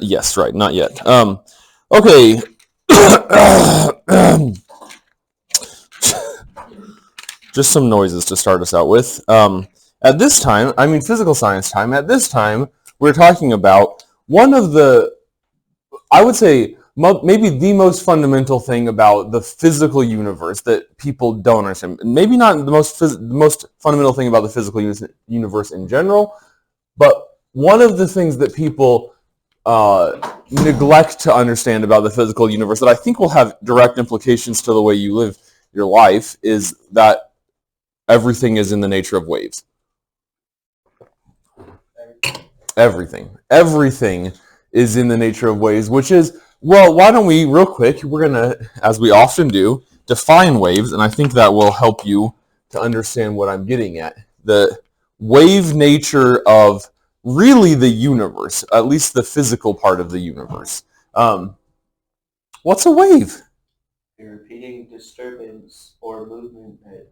Yes, right, not yet. Okay. Just some noises to start us out with. At this time, I mean physical science time, at this time, we're talking about one of the, I would say, maybe the most fundamental thing about the physical universe that people don't understand. Maybe not the most fundamental thing about the physical universe in general, but one of the things that people neglect to understand about the physical universe that I think will have direct implications to the way you live your life is that everything is in the nature of waves. Everything is in the nature of waves, which is, well, why don't we, real quick, we're going to, as we often do, define waves, and I think that will help you to understand what I'm getting at. The wave nature of really the universe, at least the physical part of the universe. What's a wave? A repeating disturbance or movement that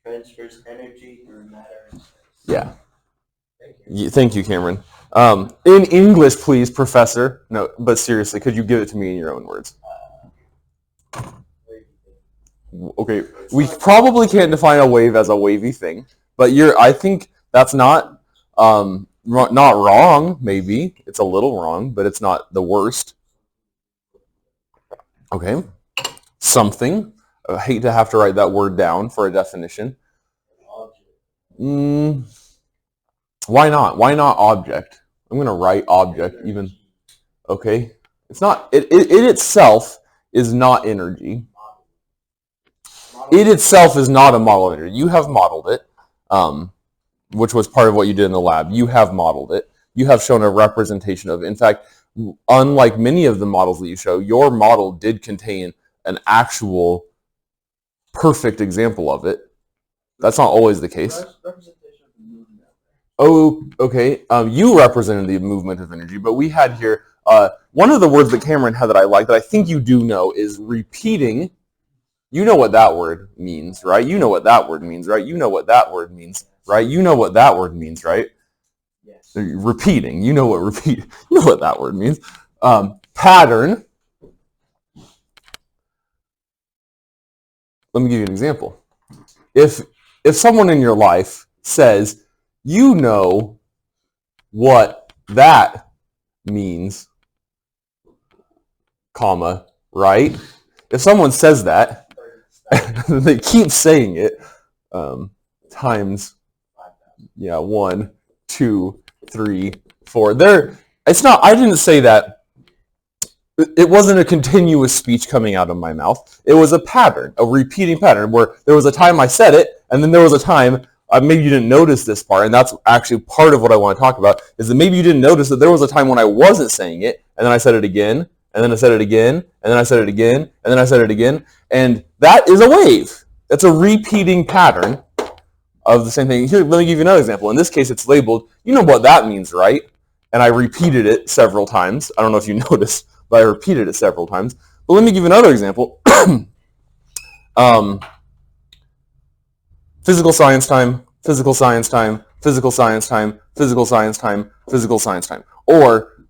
transfers energy through matter and space. Yeah. Thank you, Cameron. In English, please, Professor. No, but seriously, could you give it to me in your own words? Okay, we probably can't define a wave as a wavy thing, but I think that's not wrong. Maybe it's a little wrong, but it's not the worst. Okay, something. I hate to have to write that word down for a definition. Why not? Why not object? I'm going to write object even. Okay. It's not, it itself is not energy. It itself is not a model of energy. You have modeled it, which was part of what you did in the lab. You have modeled it. You have shown a representation of it. In fact, unlike many of the models that you show, your model did contain an actual perfect example of it. That's not always the case. Oh, okay. You represented the movement of energy, but we had here, one of the words that Cameron had that I like, that I think you do know, is repeating. You know what that word means, right? You know what that word means, right? You know what that word means, right? You know what that word means, right? Yes. Repeating. You know what that word means. Pattern. Let me give you an example. If someone in your life says, you know what that means, comma, right? If someone says that, they keep saying it times, 1, 2, 3, 4. It's not. I didn't say that. It wasn't a continuous speech coming out of my mouth. It was a pattern, a repeating pattern, where there was a time I said it, and then there was a time. Maybe you didn't notice this part, and that's actually part of what I want to talk about, is that maybe you didn't notice that there was a time when I wasn't saying it, and then I said it again, and then I said it again, and then I said it again, and then I said it again, and that is a wave. That's a repeating pattern of the same thing. Here, let me give you another example. In this case, it's labeled, you know what that means, right? And I repeated it several times. I don't know if you noticed, but I repeated it several times. But let me give you another example. Physical science time, physical science time, physical science time, physical science time, physical science time. Or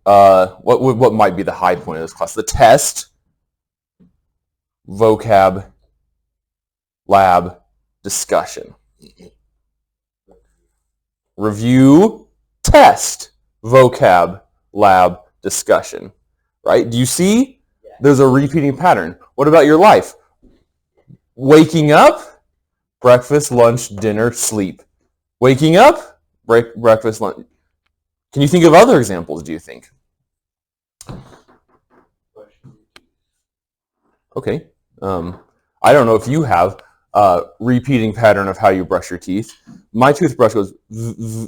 what might be the high point of this class? The test, vocab, lab, discussion. Review, test, vocab, lab, discussion. Right? Do you see? There's a repeating pattern. What about your life? Waking up, breakfast, lunch, dinner, sleep. Waking up, breakfast, lunch. Can you think of other examples, do you think? Okay. I don't know if you have a repeating pattern of how you brush your teeth. My toothbrush goes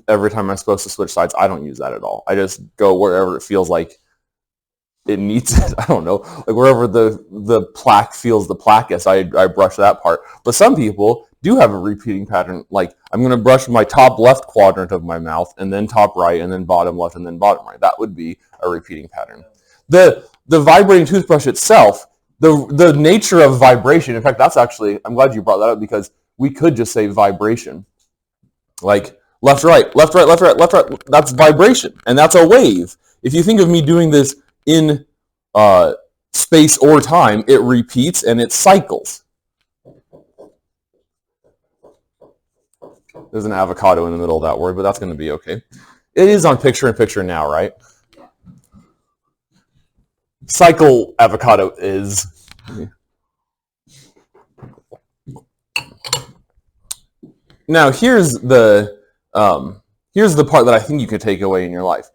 every time I'm supposed to switch sides. I don't use that at all. I just go wherever it feels like it needs it. I don't know, like wherever the plaque feels the plaquest, I brush that part. But some people do have a repeating pattern, like I'm going to brush my top left quadrant of my mouth, and then top right, and then bottom left, and then bottom right. That would be a repeating pattern. The vibrating toothbrush itself, the nature of vibration, in fact, that's actually, I'm glad you brought that up, because we could just say vibration. Like Left, right, left, right, left, right, left, right. That's vibration, and that's a wave. If you think of me doing this in space or time, it repeats and it cycles. There's an avocado in the middle of that word, but that's going to be okay. It is on picture-in-picture now, right? Cycle avocado is. Now here's the part that I think you could take away in your life.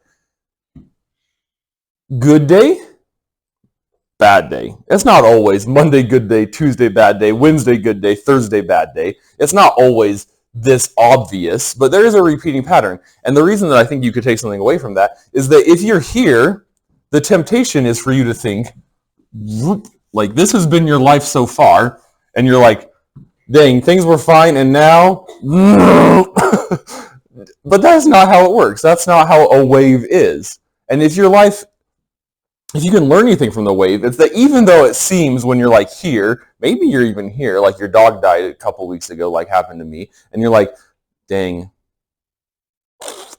Good day, bad day. It's not always Monday good day, Tuesday bad day, Wednesday good day, Thursday bad day. It's not always this obvious, but there is a repeating pattern. And the reason that I think you could take something away from that is that if you're here, the temptation is for you to think, like, this has been your life so far, and you're like, dang, things were fine, and now, but that's not how it works. That's not how a wave is. And if you can learn anything from the wave, it's that even though it seems when you're like here, maybe you're even here, like your dog died a couple weeks ago, like happened to me, and you're like, dang,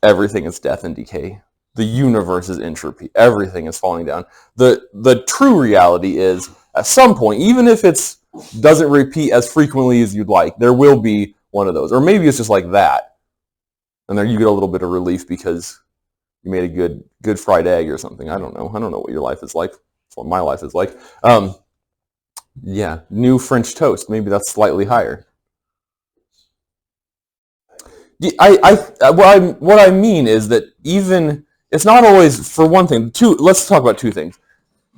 everything is death and decay. The universe is entropy. Everything is falling down. The true reality is, at some point, even if it doesn't repeat as frequently as you'd like, there will be one of those. Or maybe it's just like that. And then you get a little bit of relief because you made a good fried egg or something. I don't know what your life is like. That's what my life is like. Yeah, new French toast. Maybe that's slightly higher. What I mean is that even it's not always, for one thing. Let's talk about two things.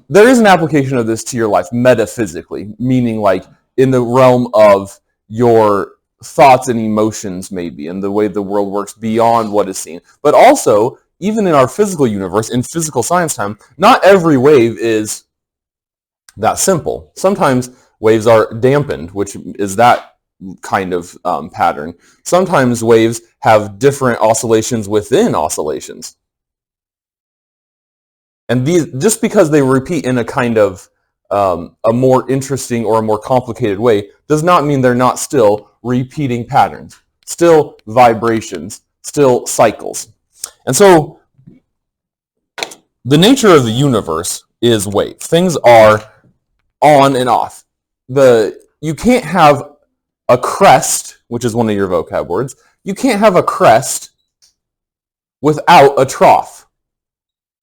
There is an application of this to your life metaphysically, meaning like in the realm of your thoughts and emotions, maybe, and the way the world works beyond what is seen. But also, even in our physical universe, in physical science time, not every wave is that simple. Sometimes waves are dampened, which is that kind of pattern. Sometimes waves have different oscillations within oscillations. And these, just because they repeat in a kind of a more interesting or a more complicated way, does not mean they're not still repeating patterns, still vibrations, still cycles. And so the nature of the universe is wave. Things are on and off. You can't have a crest, which is one of your vocab words. You can't have a crest without a trough.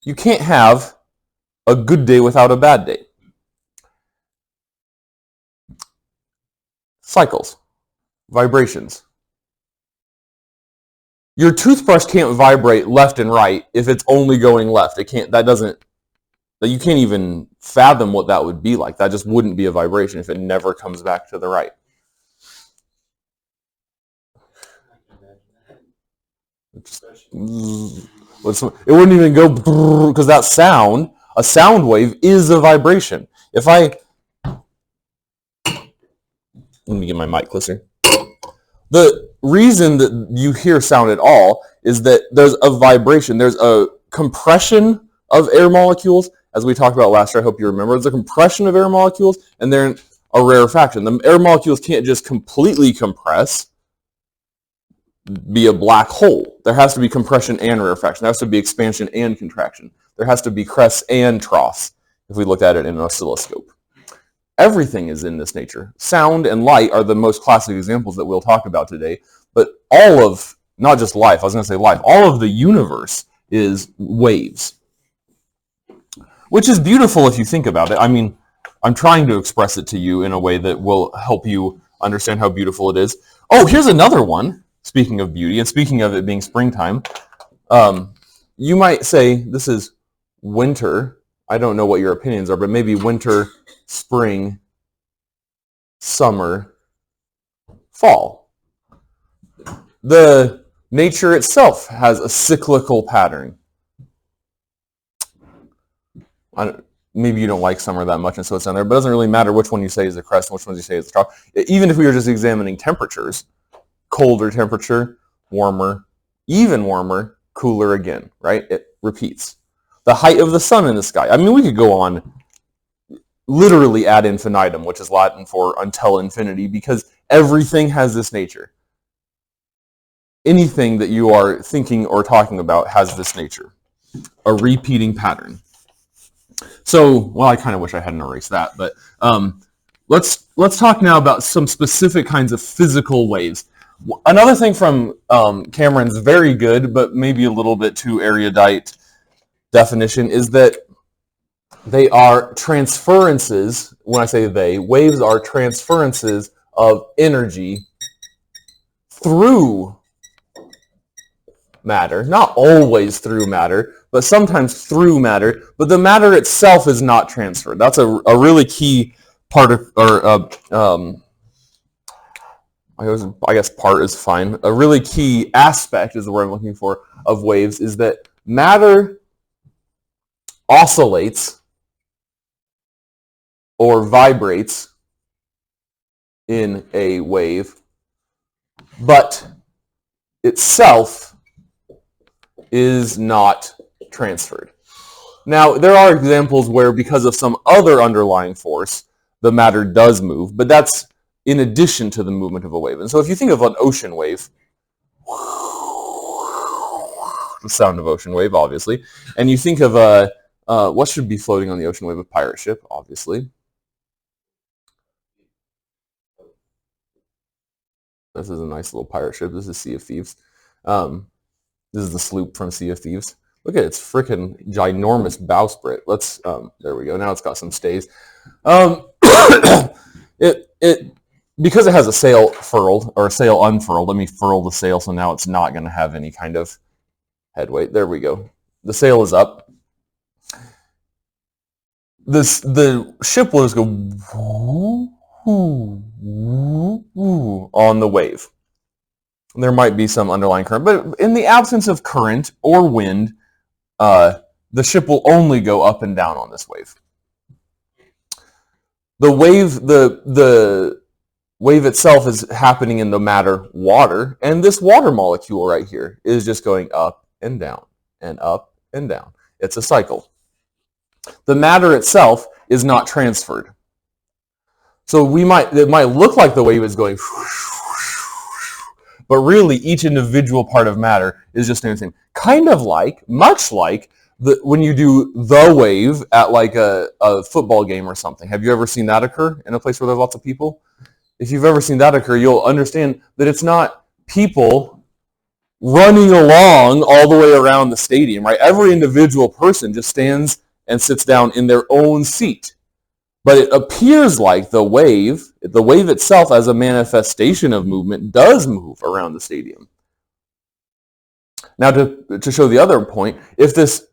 You can't have a good day without a bad day. Cycles, vibrations. Your toothbrush can't vibrate left and right if it's only going left. You can't even fathom what that would be like. That just wouldn't be a vibration if it never comes back to the right. It wouldn't even go because that sound, a sound wave, is a vibration. Let me get my mic closer. The reason that you hear sound at all is that there's a vibration. There's a compression of air molecules, as we talked about last year. I hope you remember. There's a compression of air molecules, and they're a rarefaction. The air molecules can't just completely compress, be a black hole. There has to be compression and rarefaction. There has to be expansion and contraction. There has to be crests and troughs, if we looked at it in an oscilloscope. Everything is in this nature. Sound and light are the most classic examples that we'll talk about today, but all of, not just life, I was going to say life, all of the universe is waves. Which is beautiful if you think about it. I mean, I'm trying to express it to you in a way that will help you understand how beautiful it is. Oh, here's another one. Speaking of beauty, and speaking of it being springtime, you might say this is winter. I don't know what your opinions are, but maybe winter, spring, summer, fall. The nature itself has a cyclical pattern. Maybe you don't like summer that much, and so it's down there, but it doesn't really matter which one you say is the crest and which one you say is the trough. Even if we were just examining temperatures, colder temperature, warmer, even warmer, cooler again, right? It repeats. The height of the sun in the sky. I mean, we could go on literally ad infinitum, which is Latin for until infinity, because everything has this nature. anything that you are thinking or talking about has this nature, a repeating pattern. So, well, I kind of wish I hadn't erased that, but let's talk now about some specific kinds of physical waves. Another thing from Cameron's very good, but maybe a little bit too erudite definition is that they are transferences. When I say they, waves are transferences of energy through matter. Not always through matter, but sometimes through matter. But the matter itself is not transferred. That's a really key part of, I guess part is fine. A really key aspect is the word I'm looking for of waves is that matter oscillates or vibrates in a wave, but itself is not transferred. Now, there are examples where because of some other underlying force, the matter does move, but that's in addition to the movement of a wave. And so if you think of an ocean wave, the sound of ocean wave, obviously, and you think of what should be floating on the ocean wave? A pirate ship, obviously. This is a nice little pirate ship. This is Sea of Thieves. This is the sloop from Sea of Thieves. Look at its freaking ginormous bowsprit. Let's there we go. Now it's got some stays. Because it has a sail furled or a sail unfurled. Let me furl the sail so now it's not going to have any kind of headway. There we go. The sail is up. The ship will just go on the wave. There might be some underlying current, but in the absence of current or wind, the ship will only go up and down on this wave. The wave itself is happening in the matter water, and this water molecule right here is just going up and down and up and down. It's a cycle. The matter itself is not transferred. So it might look like the wave is going, but really each individual part of matter is just doing the same. Kind of like, much like, when you do the wave at like a football game or something. Have you ever seen that occur in a place where there's lots of people? If you've ever seen that occur, you'll understand that it's not people running along all the way around the stadium, right? Every individual person just stands and sits down in their own seat. But it appears like the wave itself as a manifestation of movement does move around the stadium. Now to show the other point, if this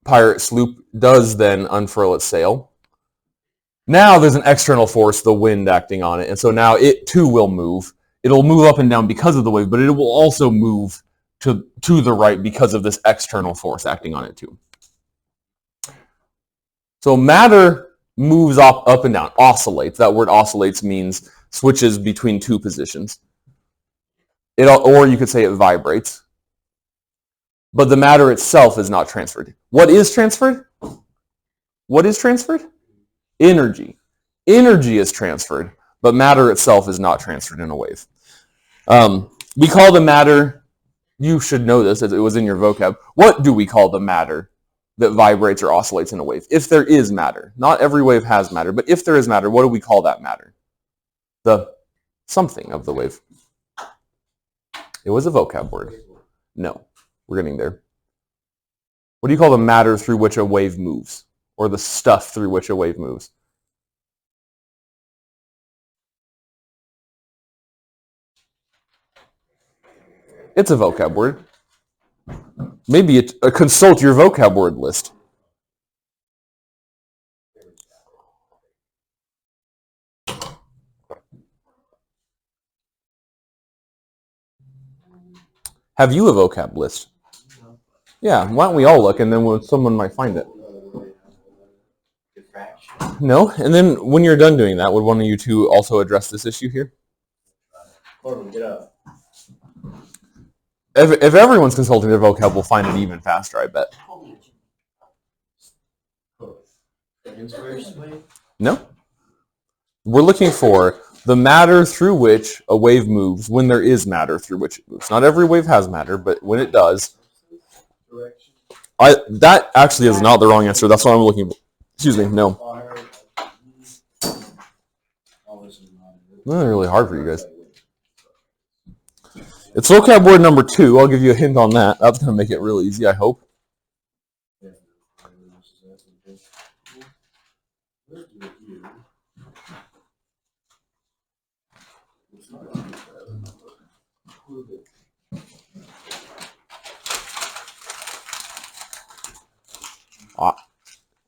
pirate sloop does then unfurl its sail, now there's an external force, the wind acting on it, and so now it too will move. It'll move up and down because of the wave, but it will also move to the right because of this external force acting on it too. So matter moves up and down, oscillates. That word oscillates means switches between two positions. Or you could say it vibrates. But the matter itself is not transferred. What is transferred? What is transferred? Energy. Energy is transferred, but matter itself is not transferred in a wave. We call the matter, you should know this as it was in your vocab. What do we call the matter that vibrates or oscillates in a wave? If there is matter. Not every wave has matter, but if there is matter, what do we call that matter? The something of the wave. It was a vocab word. No, we're getting there. What do you call the matter through which a wave moves? Or the stuff through which a wave moves? It's a vocab word. Maybe consult your vocab word list. Have you a vocab list? Yeah, why don't we all look and then someone might find it. No? And then when you're done doing that, would one of you two also address this issue here? Get up. If everyone's consulting their vocab, we'll find it even faster, I bet. No? We're looking for the matter through which a wave moves when there is matter through which it moves. Not every wave has matter, but when it does, that actually is not the wrong answer. That's what I'm looking for. Excuse me, no. That's really hard for you guys. It's vocab word number 2. I'll give you a hint on that. That's going to make it real easy, I hope.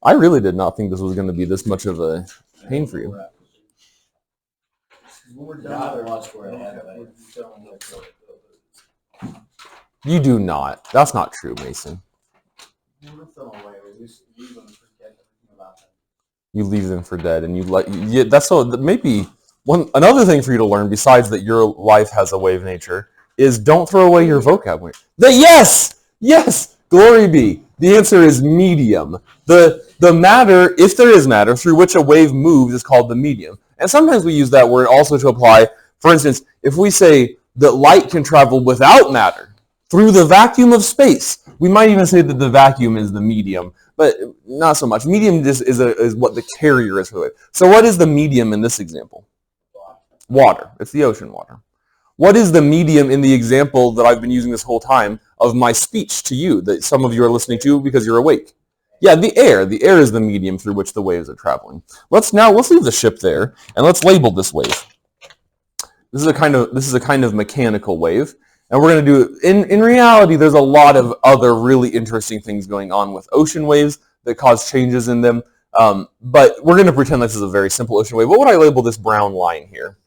I really did not think this was going to be this much of a pain for you. You do not. That's not true, Mason. You leave them for dead, and you let. Yeah, that's so. Maybe another thing for you to learn, besides that your life has a wave nature, is don't throw away your vocab. Yes. Glory be. The answer is medium. The matter, if there is matter, through which a wave moves is called the medium. And sometimes we use that word also to apply, for instance, if we say that light can travel without matter through the vacuum of space, we might even say that the vacuum is the medium, but not so much. Medium just is what the carrier is for it. So what is the medium in this example? Water. It's the ocean water. What is the medium in the example that I've been using this whole time of my speech to you, that some of you are listening to because you're awake? Yeah, the air. The air is the medium through which the waves are traveling. Let's leave the ship there and let's label this wave. This is a kind of mechanical wave, and we're going to do in reality. There's a lot of other really interesting things going on with ocean waves that cause changes in them. But we're going to pretend this is a very simple ocean wave. What would I label this brown line here?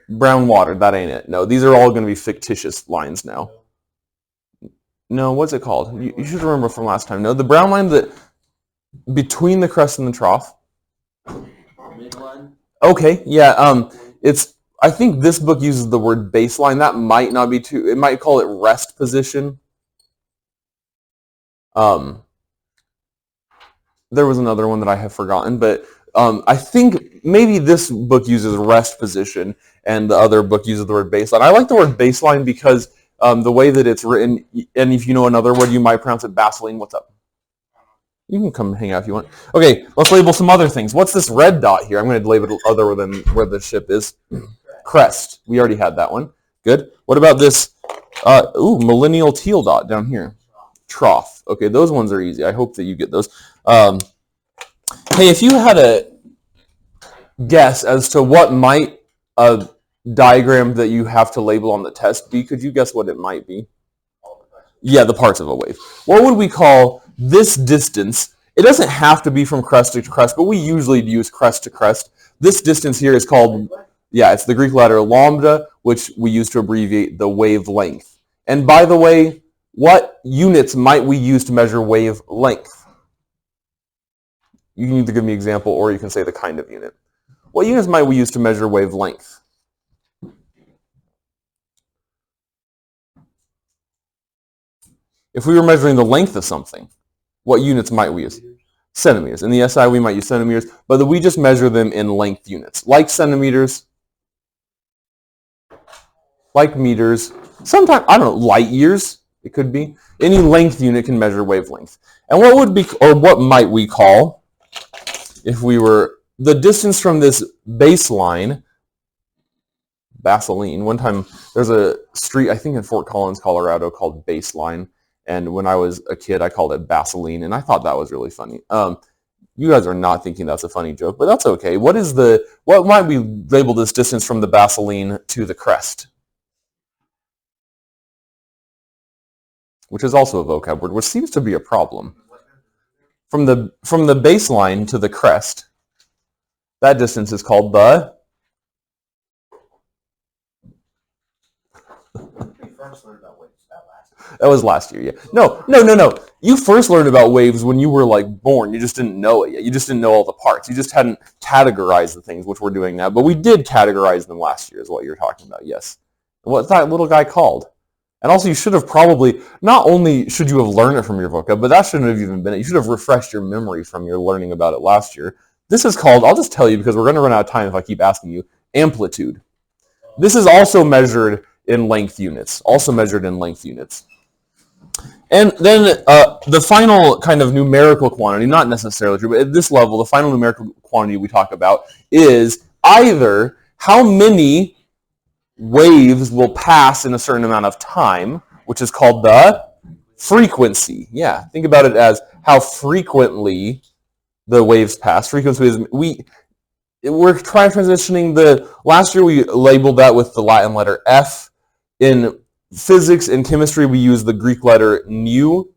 Brown water. That ain't it. No, these are all going to be fictitious lines now. No, what's it called? You should remember from last time. No, the brown line that between the crest and the trough. Midline. Okay, yeah. I think this book uses the word baseline. That might not be too. It might call it rest position. There was another one that I have forgotten, but I think maybe this book uses rest position, and the other book uses the word baseline. I like the word baseline because the way that it's written, and if you know another word, you might pronounce it baseline. What's up? You can come hang out if you want. Okay, let's label some other things. What's this red dot here? I'm going to label it other than where the ship is. Crest. We already had that one. Good. What about this? Millennial teal dot down here. Trough. Okay, those ones are easy. I hope that you get those. Hey, if you had a guess as to what might a diagram that you have to label on the test be, could you guess what it might be? Yeah, the parts of a wave. What would we call this distance? It doesn't have to be from crest to crest, but we usually use crest to crest. This distance here is called, it's the Greek letter lambda, which we use to abbreviate the wavelength. And by the way, what units might we use to measure wavelength? You can either give me an example or you can say the kind of unit. What units might we use to measure wavelength? If we were measuring the length of something, what units might we use? Centimeters. In the SI, we might use centimeters, but we just measure them in length units. Like centimeters, like meters, sometimes, I don't know, light years, it could be. Any length unit can measure wavelength. And what might we call, if we were, the distance from this baseline, Baseline. One time, there's a street, I think in Fort Collins, Colorado, called Baseline. And when I was a kid, I called it Baseline, and I thought that was really funny. You guys are not thinking that's a funny joke, but that's okay. What might we label this distance from the Baseline to the crest? Which is also a vocab word, which seems to be a problem. From the baseline to the crest, that distance is called the... That was last year, yeah. No. You first learned about waves when you were born. You just didn't know it yet. You just didn't know all the parts. You just hadn't categorized the things, which we're doing now. But we did categorize them last year is what you're talking about, yes. What's that little guy called? And also you should have probably, not only should you have learned it from your vocab, but that shouldn't have even been it. You should have refreshed your memory from your learning about it last year. This is called, I'll just tell you because we're going to run out of time if I keep asking you, amplitude. This is also measured in length units. And then the final kind of numerical quantity, not necessarily true, but at this level, the final numerical quantity we talk about is either how many waves will pass in a certain amount of time, which is called the frequency. Yeah, think about it as how frequently the waves pass. Frequency is, we're transitioning last year we labeled that with the Latin letter F. In physics and chemistry, we use the Greek letter nu.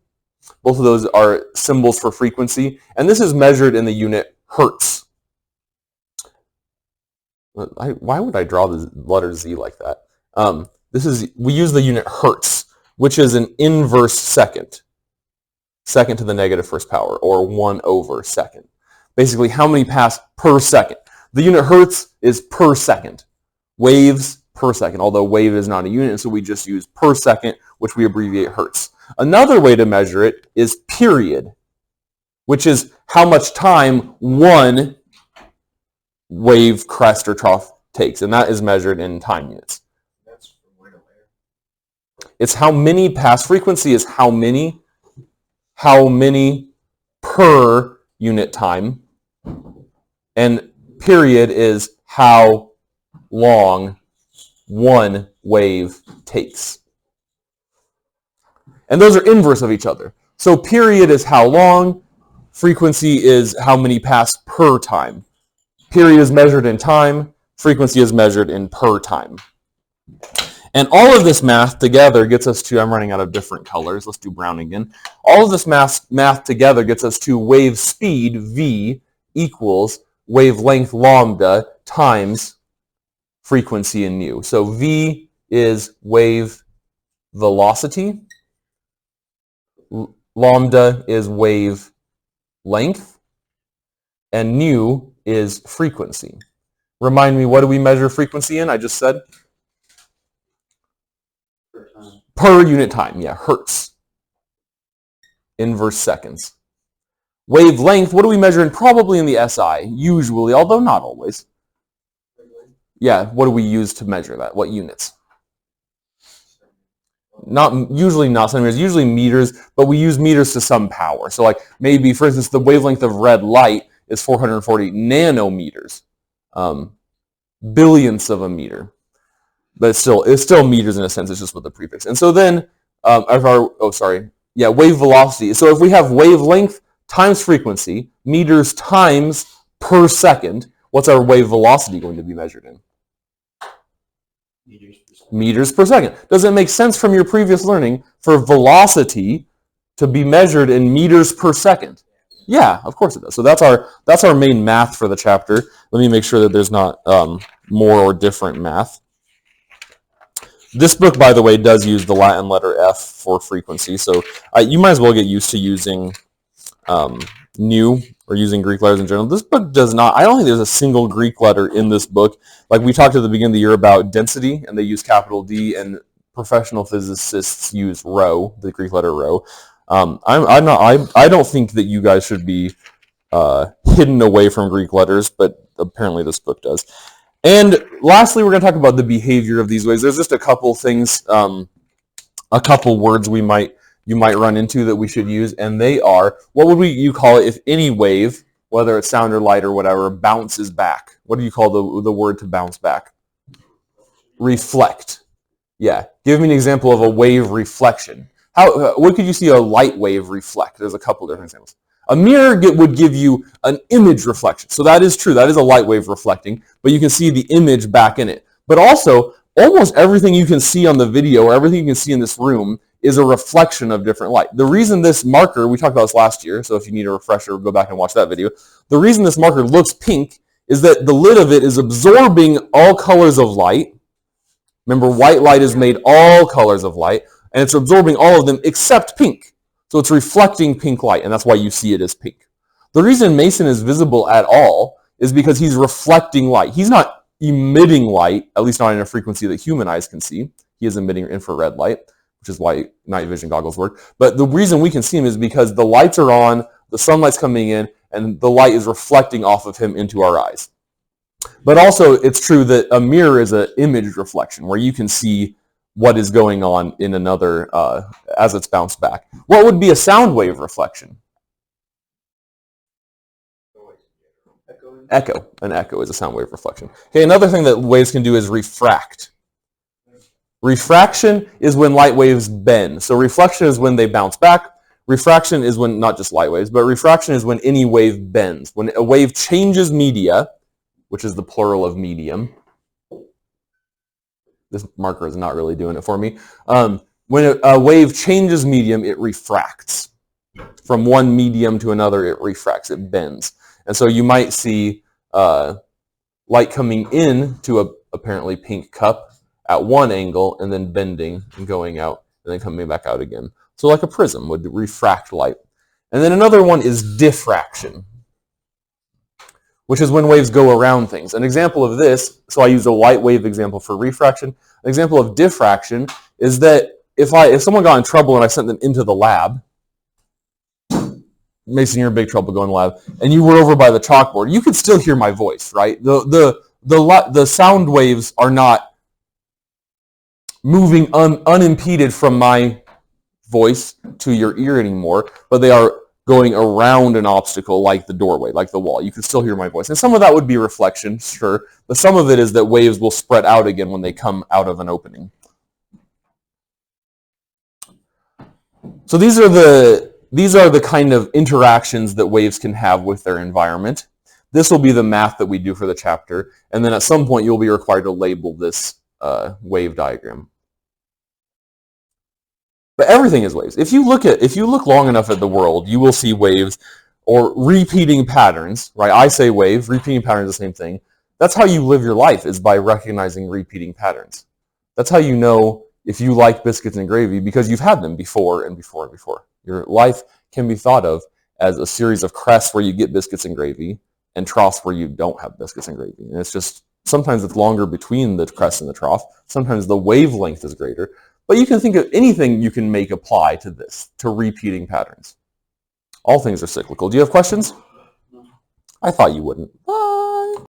Both of those are symbols for frequency. And this is measured in the unit hertz. Why would I draw the letter Z like that? We use the unit hertz, which is an inverse second. Second to the negative first power, or 1 over second. Basically, how many pass per second. The unit hertz is per second. Waves per second, although wave is not a unit, so we just use per second, which we abbreviate hertz. Another way to measure it is period, which is how much time one wave, crest, or trough takes, and that is measured in time units. That's from where to where? It's how many pass. Frequency is how many per unit time, and period is how long one wave takes. And those are inverse of each other. So period is how long, frequency is how many pass per time. Period is measured in time, frequency is measured in per time. And all of this math together gets us to, I'm running out of different colors, let's do brown again. All of this math together gets us to wave speed, v, equals wavelength lambda times frequency in nu. So v is wave velocity, lambda is wave length, and nu is frequency. Remind me, what do we measure frequency in? I just said? Per unit time, yeah, hertz. Inverse seconds. Wavelength, what do we measure in? Probably in the SI, usually, although not always. Yeah, what do we use to measure that? What units? Usually not centimeters, usually meters, but we use meters to some power. So like maybe, for instance, the wavelength of red light is 440 nanometers, billionths of a meter. But it's still meters in a sense, it's just with the prefix. And so then, wave velocity. So if we have wavelength times frequency, meters times per second, what's our wave velocity going to be measured in? Meters per second. Does it make sense from your previous learning for velocity to be measured in meters per second? Yeah, of course it does. So that's our main math for the chapter. Let me make sure that there's not more or different math. This book, by the way, does use the Latin letter F for frequency, so you might as well get used to using nu or using Greek letters in general. This book does not. I don't think there's a single Greek letter in this book. Like we talked at the beginning of the year about density, and they use capital D, and professional physicists use rho, the Greek letter rho. I don't think that you guys should be hidden away from Greek letters, but apparently this book does. And lastly, we're going to talk about the behavior of these waves. There's just a couple things, a couple words you might run into that we should use, and they are, what would you call it if any wave, whether it's sound or light or whatever, bounces back? What do you call the word to bounce back? Reflect. Yeah. Give me an example of a wave reflection. What could you see a light wave reflect? There's a couple different examples. A mirror would give you an image reflection. So that is true. That is a light wave reflecting, but you can see the image back in it. But also, almost everything you can see on the video or everything you can see in this room is a reflection of different light. The reason this marker, we talked about this last year, so if you need a refresher, go back and watch that video. The reason this marker looks pink is that the lid of it is absorbing all colors of light. Remember, white light is made all colors of light, and it's absorbing all of them except pink. So it's reflecting pink light, and that's why you see it as pink. The reason Mason is visible at all is because he's reflecting light. He's not emitting light, at least not in a frequency that human eyes can see. He is emitting infrared light, which is why night vision goggles work. But the reason we can see him is because the lights are on, the sunlight's coming in, and the light is reflecting off of him into our eyes. But also, it's true that a mirror is an image reflection, where you can see what is going on in another as it's bounced back. What would be a sound wave reflection? Echo. An echo is a sound wave reflection. Okay, another thing that waves can do is refract. Refraction is when light waves bend. So reflection is when they bounce back. Refraction is when, not just light waves, but refraction is when any wave bends. When a wave changes media, which is the plural of medium. This marker is not really doing it for me. When a wave changes medium, it refracts. From one medium to another, it refracts, it bends. And so you might see light coming in to a apparently pink cup at one angle and then bending and going out and then coming back out again. So like a prism would refract light. And then another one is diffraction, which is when waves go around things. An example of this, so I used a light wave example for refraction. An example of diffraction is that if someone got in trouble and I sent them into the lab, Mason, you're in big trouble going to the lab, and you were over by the chalkboard, you could still hear my voice, right? The sound waves are not moving unimpeded from my voice to your ear anymore, but they are going around an obstacle like the doorway, like the wall. You can still hear my voice. And some of that would be reflection, sure, but some of it is that waves will spread out again when they come out of an opening. So these are the kind of interactions that waves can have with their environment. This will be the math that we do for the chapter, and then at some point you'll be required to label this wave diagram. But everything is waves. If you look long enough at the world, you will see waves or repeating patterns, right? I say wave, repeating patterns, the same thing. That's how you live your life, is by recognizing repeating patterns. That's how you know if you like biscuits and gravy, because you've had them before and before and before. Your life can be thought of as a series of crests where you get biscuits and gravy and troughs where you don't have biscuits and gravy. And it's just, sometimes it's longer between the crest and the trough. Sometimes the wavelength is greater. But you can think of anything you can make apply to this, to repeating patterns. All things are cyclical. Do you have questions? I thought you wouldn't.